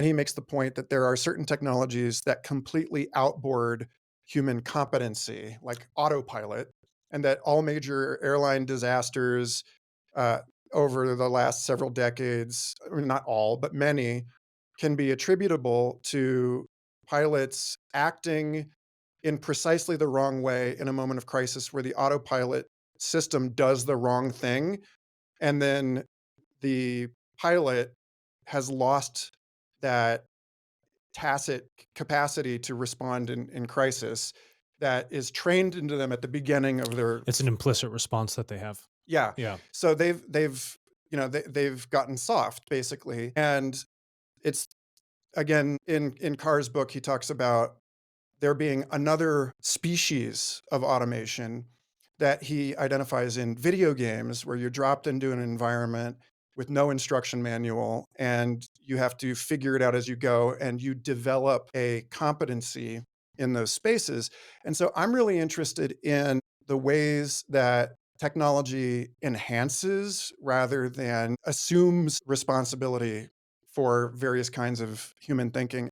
And he makes the point that there are certain technologies that completely outboard human competency, like autopilot, and that all major airline disasters uh, over the last several decades, I mean, not all, but many, can be attributable to pilots acting in precisely the wrong way in a moment of crisis where the autopilot system does the wrong thing. And then the pilot has lost that tacit capacity to respond in crisis that is trained into them at the beginning of their It's an implicit response that they have. yeah. Yeah. So they've gotten soft basically. And it's again in Carr's book, he talks about there being another species of automation that he identifies in video games where you're dropped into an environment with no instruction manual and you have to figure it out as you go and you develop a competency in those spaces. And so I'm really interested in the ways that technology enhances rather than assumes responsibility for various kinds of human thinking.